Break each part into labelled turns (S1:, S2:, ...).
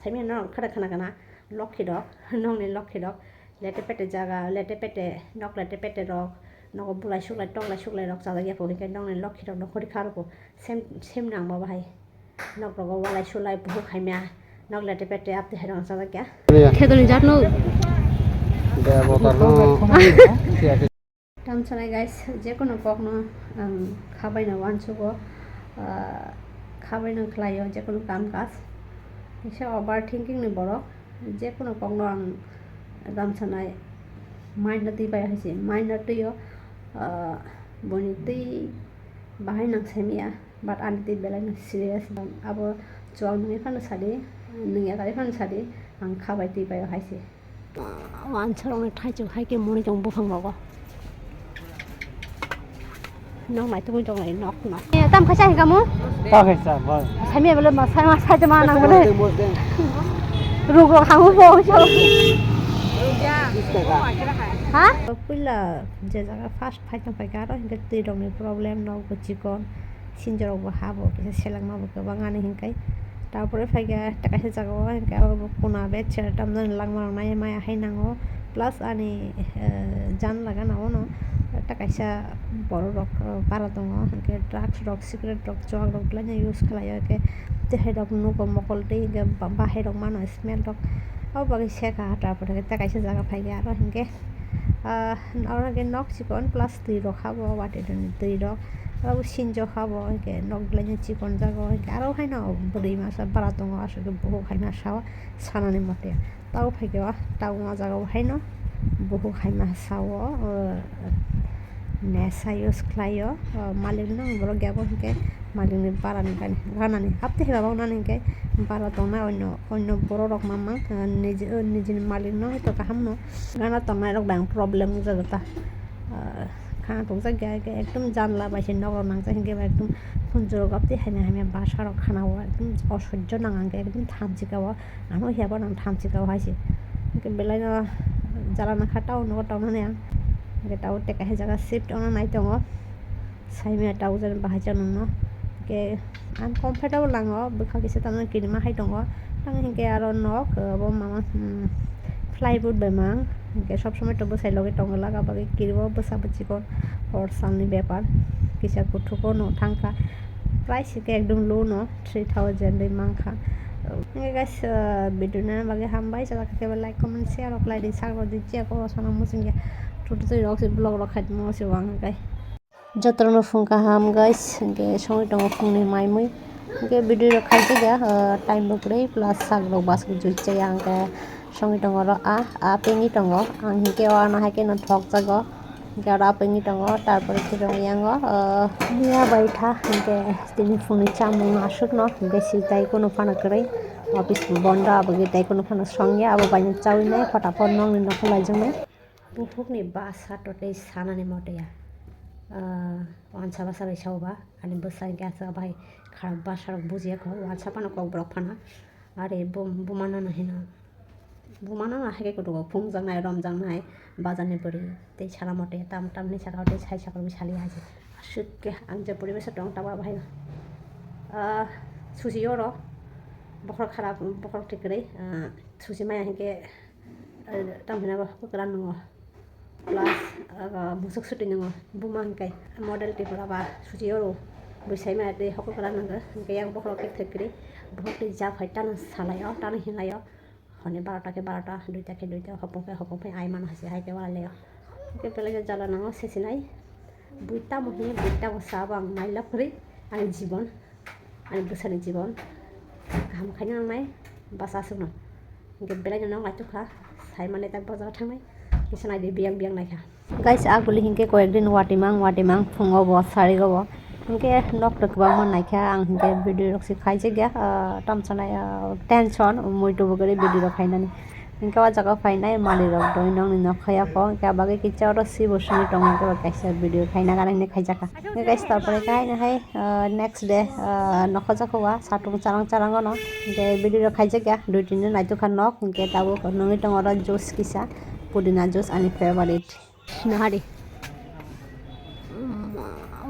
S1: Saya nak kena lock dok, nong ni lock dok. Lete pete jaga, lete pete nok lete pete dok. Nok bulai syuk lai tong lai syuk lai dok. Jaga ya pun kan nong ni lock dok nok kori karo pun. Sem nang bawa hai. Nok dok bulai syuk lai buku hai mea. Nok lete pete ap teh dong jaga ya. Kita ni Jatano. Tam sana guys, je kono pok no khabai na wan chuko. Khabai na khlayo je kono kam kas. Isa overthinking ni borok je kono pokno ang dam sanai mind na ti pai hasi mind na ti yo boni ti bahai nang semia but anti belai na serious abo chuang ni phan sadi ninga kali phan sadi ang khabai ti pai hasi wan charong ni thai chu hai ke moni jong bu phang bago nong mai tu jong lai nok nok tam kha chai kamu
S2: ta khai sa ba
S1: semia belum sai ma nang boleh rugo hangu bo cho ha pula jaga fast fight sampai karo hingga tidong ni problem no ko chikon sinjoro bo habo ke selang ma bo ke bangane hingkai তারপরে ফাইগা টাকা সে জায়গা হ্যাঁ আবার কোনা বে ছেড়েটা আমদান লাগমার নাই মায়া হাইনাঙ্গো plus আনি জান লাগা নাও ন টাকা সে বড় রক পারা দङ হ্যাঁ drugs rock cigarette rock jug rock লাইনে ইউজ খালায় কে দেহে রক নুকো মকলতে বাহে রক মানো স্মেল রক আও বাকি শেখা তারপরে টাকা সে জায়গা ফাইগা আর হ্যাঁ আর আগে নক চিকন প্লাস দুই রক খাবো বাটে দুই rock Aku sinjo khabo ke nok blanya chikon jago ke aro haina buri masa baratongo asuk bohu haina sawa sanani mote tau phaigewa tau ma jago haino bohu haina sawo nesa use klayo malik no boro gabo ke malik ni barani kan ganani hapte heba nani ke baratona onno boro rok mama nije malik no to kahamno gana tona rok bang problem jagata খানা টক জায়গা একদম জানলা বাইছে নগর নাংজা হিংকে একদম ফুঞ্জর গাপতে হাইমে হাইমে বাসারক খানাও একদম অসহ্য নাঙাঙ্গে একদম থামচিকাও আনো হিয়াবো নাম থামচিকাও হাইছে বেলাই জ্বালানা খাটাও নগর টাউন নে টাও টেকা হে জায়গা শিফট অনা নাই দङ সাইমে টাও যেন বাহাইছা নন কে আনকমফর্টেবল লাঙো বখা কিছে তানো কিনিমা হাই দङ তাং হিংকে আरो নক ব মামা ফ্লাইবোর্ড বেমাং के सब समय तो बसाई लगे टंग लगा बाकी किरबो बसा बच्ची को और सालनी व्यापार किसा कुठु को नो थांका प्राइस के एकदम लो नो 3000 दे मांखा गाइस वीडियो ना बाकी Hambai चला के लाइक कमेंट शेयर अप्लाई दि सागो दि जे को सना मुसिंगे टुटु तो रक्स ब्लॉग रखात मो से वांग गाय जत्रनो फुंका हाम गाइस के समय टंग फुंनि माइमै के वीडियो रखाइ जे टाइम बकरे प्लस सागरो बास को जुइचे आंग সঙ্গে টঙ্গর পেঙি টঙ্গ আং হিকে না হাইকে ন ঠক জাগ গেরা পেঙি টঙ্গ তারপরে কি রং ইয়াঙ্গ মিয়া বাইঠা হিকে তিনি ফুনি চামু আসুক ন বেশি তাই কোনো ফানা করে অফিস বন্ধ আবগে তাই কোনো ফানা সঙ্গে আবো বাইনে চাউই নাই ফটাফট নং ন খলাই জমে বুফুকনি বাসা টতে সানানি মটেয়া ওয়ানসা বাসা বেসাওবা আনি বসাই গ্যাসা ভাই খারাপ বাসার বুঝিয়ে কো ওয়ানসা পানো kokborok ফানা আরে বুমানা নাহিনা बुमाना हाके कुटुको फुं जांनाय रम जांनाय बाजारनि बरि तै सारा मटे ताम तामनि साराव तै साइ साकर बिसालि हाजे सुके आं जे परिबेस दं ताबा भाई सुसि यरो बखर खराब बखर टिकरै सुसि माया हिके तामहिना बखरा नङो प्लास मुसुक सुटि नङो बुमा हिंकाय मडेल टिपरा बा सुसि यरो बैसाइ माया तै हकरा नङो हिंकाय आं बखर के थेकरि बखर जा फाइटान सालायो तान हिलायो हने 12टा के 12टा 2टा के 2टा हपके आइमान हसे हाइके वाले के पेले जाला नाङो सेसिनाय बुइता महि बुइता बसाब आं माइला फरि आंनि जीवन आंनि बोसोरनि जीवन गाहाम खायनो नांनाय बासासुनो के बेले नां लाइटुखा साइमाने ता बाजार थांनाय किसनाय दे बियां नायखा गाइस आगुलि हिंके कयेकदिन वाटिमां फुङाव ब सारिगाव हिंके नक रखबा मन नायखा आं हिंके भिडियो रखसि खाइजे गया तामसानाय टेंशन मोइतो बगरे भिडियो रखाइनानि हिंके वा जागा फाइनाय मालि रक दय नं न खाया फ के बागे किचा र सि बसुनि टंग के काइसा भिडियो खाइना गाने खाइजाका गाइस तारपरे खाइना हाय नेक्स्ट डे नखा जाखवा साटुं चारां न के भिडियो खाइजे गया दुइ तिन दिन नाइतो खान नक हिंके ताबो नंगि टंग र जुस किसा पुदिना जुस आनि फेवरेट नाहारि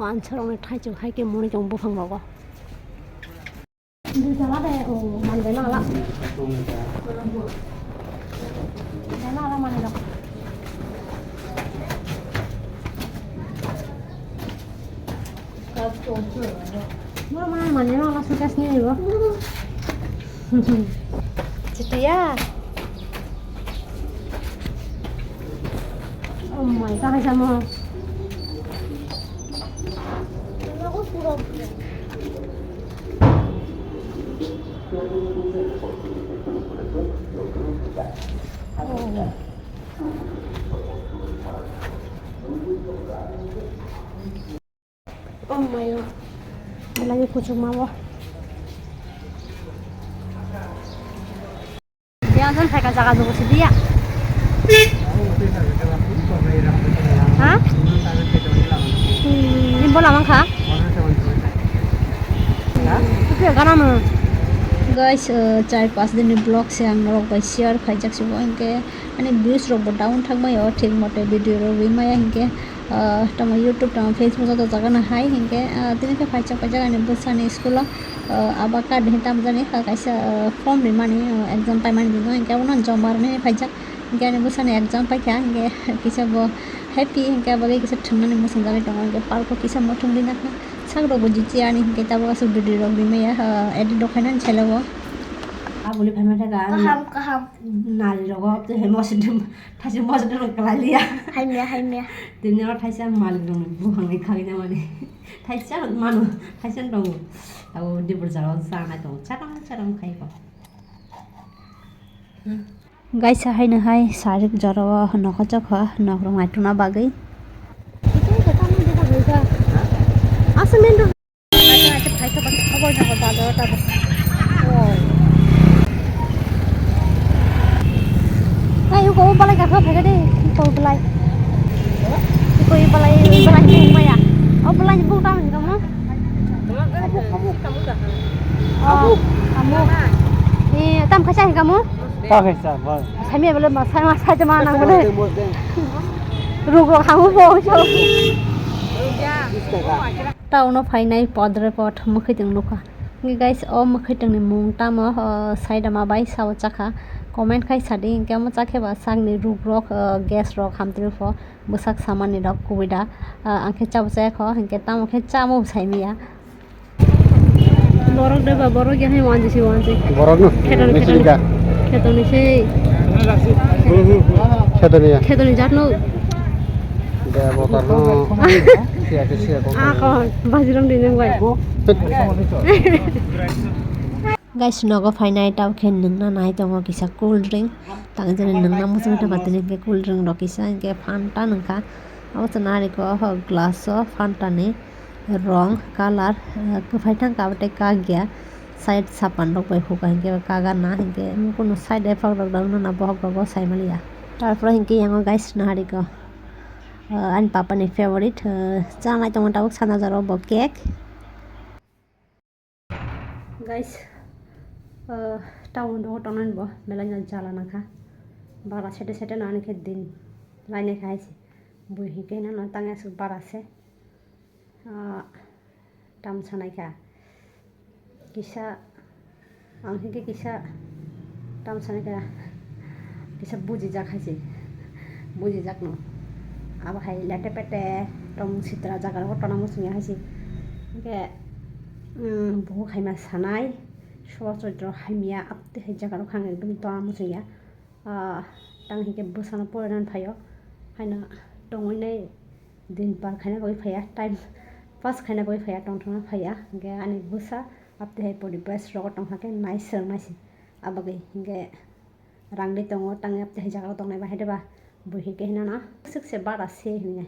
S1: वान सरंनि थाइजौ हाइके मनि जं बुफां बागो Đi cho nó đây, mình để nó lắm. Để nó lắm mình được. Mana mana nó langsung kasihnya juga. Gitu ya. Oh my god, sama. Aku pura. Oh my god. Lagi kucing mawar. Dia kan pakai jaga dulu sih dia. Hah? Ini bola mangka? Itu ya kan anu. Guys, 4-5 दिन blog से आं रग share खाइजाक सिबो इनके माने views रग down थांबायो ठीक मते भिडिओ रग बिमाया इनके तमा यूट्यूब तमा फेसबुक तो जगह ना हाय इनके तिनके खाइजाक आने बसाने स्कूल आबा कार्ड हिताम जाने खाइसा फॉर्म नि माने एग्जाम पाइ माने दिनो इनके उन जमा ने खाइजाक इनके आने बसाने एग्जाम पाइखा इनके किसा बो हैप्पी इनके बागे किसा थंनाने मोसं जाने दङ इनके पार्को किसा मथुं दिना सागरो बुजिति आनि इनके ताबो गासो भिडिओ रग बिमाया edit दखायनान छेलावो Abuli pamit ka kaham nali rogo to he mosidum thasi mosidum kalalia haimia dinero thaisa malidum buhang ni khagina mane thaisa manu thaisa dong au dibur jaro sana to charam khai ko guys haina hai sarik jaro nokachak ha nokro maituna bagai asamen do acha thaisa ba khobor na ba jaro ta Ayo kau balai kakak pakai deh, kau balai bung maya, oh balai bung tahu kamu? Kamu dah? Oh, kamu? Nih, tam kasih kamu?
S2: Tak kasih, boleh.
S1: Saya belum saya cuma nak boleh. Rugo kamu bohong. Tahu no final podre pod mukhi teng luka. Ni guys, mukhi teng ni mung tamo side ama bai sawo chaka. Comment khai sadi inke mo chakhe ba sangni rugrok gas rok hamtri fo busak samani rok kubida angke chab jay kho inke tamo khe chamo saimiya borok de ba borok ya hai wanji si wanji
S2: Borok no
S1: khetoni sei khetoni jatno
S2: de botar no sia ko
S1: ko bajiram dine bai guys nogo fainai tau khen nungna nai tongo kisa cool drink tang jene nungna musung ta batene ke cool drink ro kisa ke fanta nungka awsana ko glass o fanta ni rong color kufai thang ka bate ka gya side sapan rok bai huka ke kaga na ke kono side effect rok dang na bohok rok saimaliya tarpor hinke yango guys nahari ko an papa ni favorite chanai tongo tau sana jaro bo cake guys town दो town बो मेलाnya jala nangka bara sete na ni ke din laine khaisi buhi ke na tanga su bara se tam sanai kha kisa ang ke kisa tam sanai kha kisa buji ja khaisi buji jak no aba khai lete pete tom sitra jagar ko tona musunya khaisi ke buhu khaima sanai Sosodro haimia apte hai jaga khang ekdom tona musuya tang hike busana poran phayo haina tongoi nei din par khaina goi phaya time pas khaina goi phaya tong thona phaya ge ani busa apte hai pori best ro tong hake nice nice abage ge rangli tongo tang apte hai jaga tong nai ba hedeba buhi ke hina na sikse bara se hine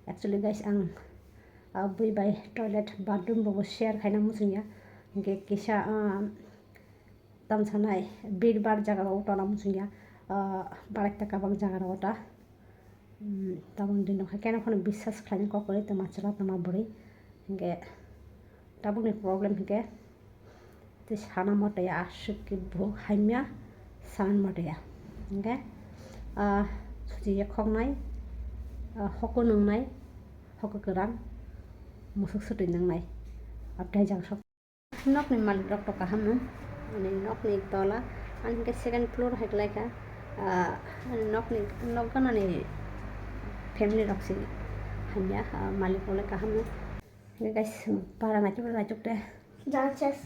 S1: actually guys ang bui by toilet bathroom bo share khaina musuya ge kisa tam sanai bir bar jaga ro tona musuya barak ta kabang jaga ro ta tabon din kha kena khone বিশ্বাস খানি ko kore ta machra ta ma bori ge tabon ni problem hike te sana mate ya ashuk bhu haimya san mate ya ge suji ye khongnai hoko nungnai hoko keran musuk sutui nungnai aptai jang sok nok ni malik rok to kaham no ani nok ni tola ani ke second floor haklai ka ani nok gana ni family rok si hanya malik ole kaham no guys para na chura chukte
S3: Dances.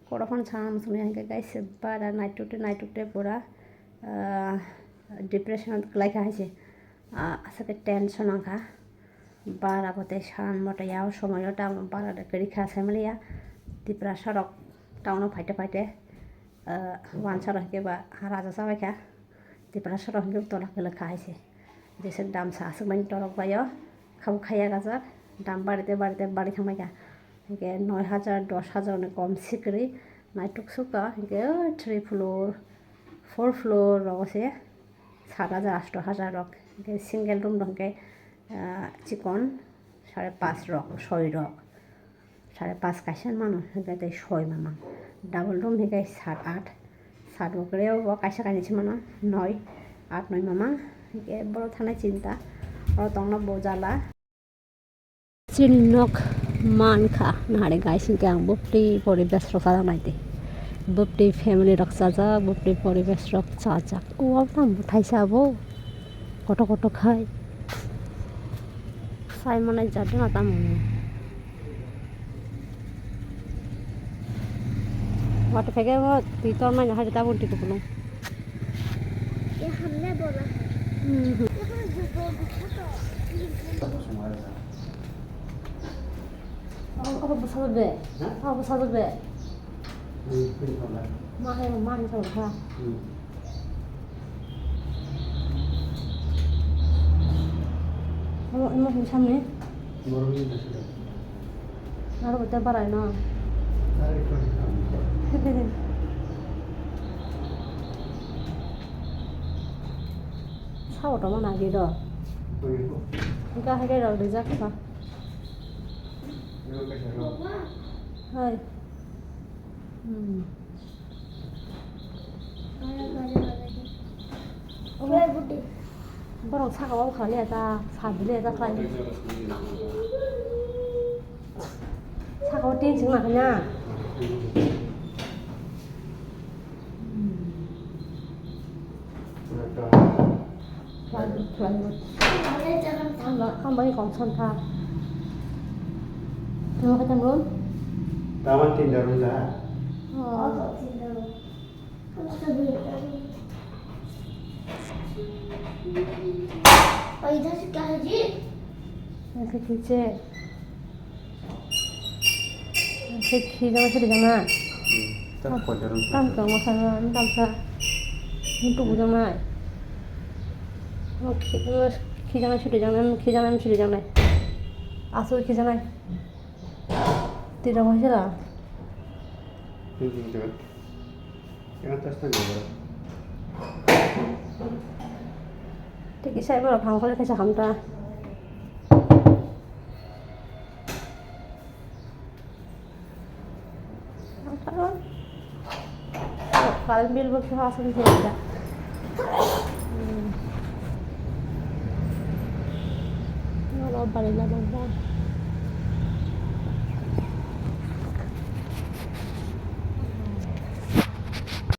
S1: korofan cham suni hangke guys para night to pura depression lai ka haise asake tension angka bara kote san mota yaw somoyo ta bara de keri kha samliya Tiprasa rok town fighte wan sara ke ba raja sabai ka Tiprasa rok ke tola ke lekha haise jese dam sa asman torok bayo খাও খাইয়া গাজার দাম বাড়িতে বাড়ি থামাই গা একে 9,000 10,000 অনেক কম সিকরি নাইটুক সুকা একে 3 ফ্লোর 4 ফ্লোর রকছে 7,000 8,000 রক একে সিঙ্গেল রুম রকে চিকন 5.5 রক 6 রক 5.5 কাইসান মানুষ একে 6 মামা ডাবল রুম একে 7 8 রকরেও কাইসা কাইছে মানা 9 8 9 মামা একে বড় থানায় চিন্তা और तंगना बोजाला चिन्नक मानखा नारे गाइसिन के आं बुप्टी परिबेश रखा नाइते बुप्टी फैमिली रक्षा जा बुप्टी परिबेश रक्षा जा ओ नाम बुथाइसा बो कट खाय साइ मने जादो ना ताम वाट फेगे वो तीतर मा नहा ता बुंटी को बोलो
S3: ये हमने बोला
S1: Apa besar be? Apa besar be? Mahal saudara. Kalau emang bisa nih?
S2: Borok ini sudah.
S1: Naruh betul barai no. Sao đó mà nào đi rồi? Kita hay rồi đi ra cái Hai.
S3: Boleh budi.
S1: Borok sak awak kali ada sabile ada kali. Sak awak tin sing makanya. Lalu. Hambai kongson tha. Terima kasih belum?
S2: Taman tindak rendah.
S3: Oh, tidak. Kamu sebelum. Oh, itu sekali.
S1: Yang kecil. Kecil jangan sedih jangan.
S2: Tak kotor.
S1: Tam kau masalah tam sa. Untuk jangan. Oke, jangan sedih jangan. Asuh jangan. Tidak macam lah.
S2: Ini juga. Yang atas tadi berapa?
S1: Tapi saya baru paham kalau kita hamta. Kalau bil berapa hasil dia? Kalau balik lah bang.